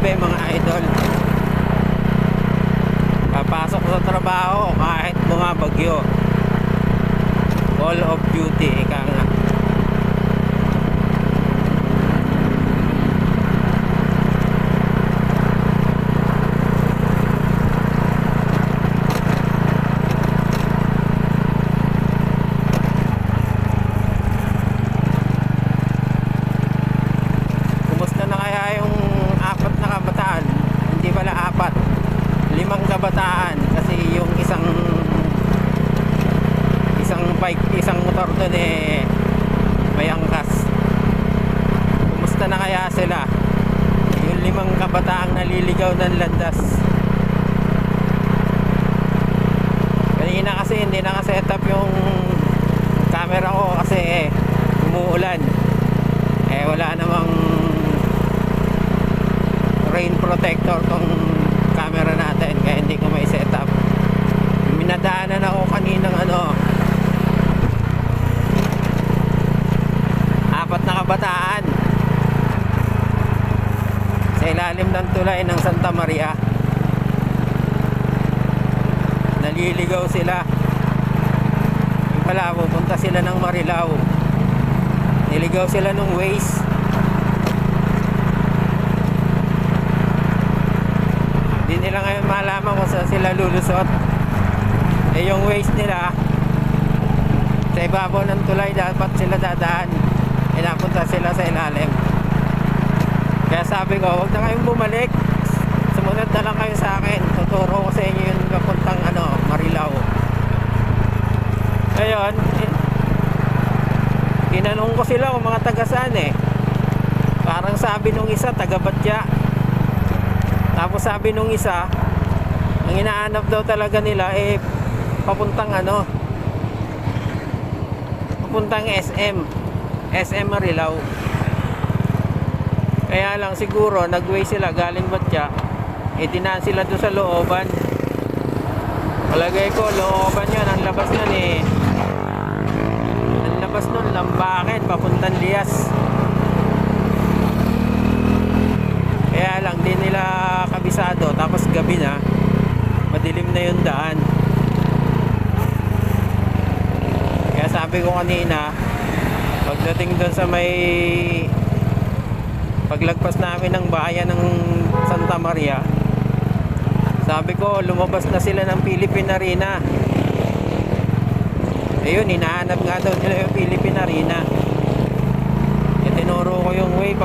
kami mga idol. Papasok sa trabaho kahit bumabagyo. Call of duty, ika nga. Kabataan kasi yung isang motor doon may angkas. Kumusta na kaya sila yung 5 kabataang naliligaw ng landas? Kanina kasi hindi nakaset up yung camera ko kasi umuulan, wala namang rain protector tong camera natin kaya hindi ko may set up. Minadaanan ako kaninang 4 na kabataan sa ilalim ng tulay ng Santa Maria. Naliligaw sila. Yung pala pupunta sila ng Marilao. Niligaw sila nung Waze. Hindi nila ngayon malaman kung saan sila lulusot. Yung Waze nila sa ibabaw ng tulay dapat sila dadaan, napunta sila sa ilalim. Kaya sabi ko, huwag na kayong bumalik, sumunod na lang kayo sa akin, tuturo ko sa inyo yung papuntang Marilao. Ngayon tinanong ko sila kung mga taga saan parang sabi nung isa taga Batya. Tapos sabi nung isa, ang inaanap daw talaga nila papuntang papuntang SM Marilao. Kaya lang siguro nag-way sila galing Batya, dinaan sila doon sa looban. Palagay ko looban yun, ang labas nun ang labas nun Lambaket papuntang Lias. Kaya lang di nila kabisado, tapos gabi na, madilim na yung daan. Kaya sabi ko kanina, pagdating doon sa may paglagpas namin ng bayan ng Santa Maria, sabi ko lumabas na sila ng Philippine Arena. Ayun, hinahanap nga daw nila yung Philippine Arena.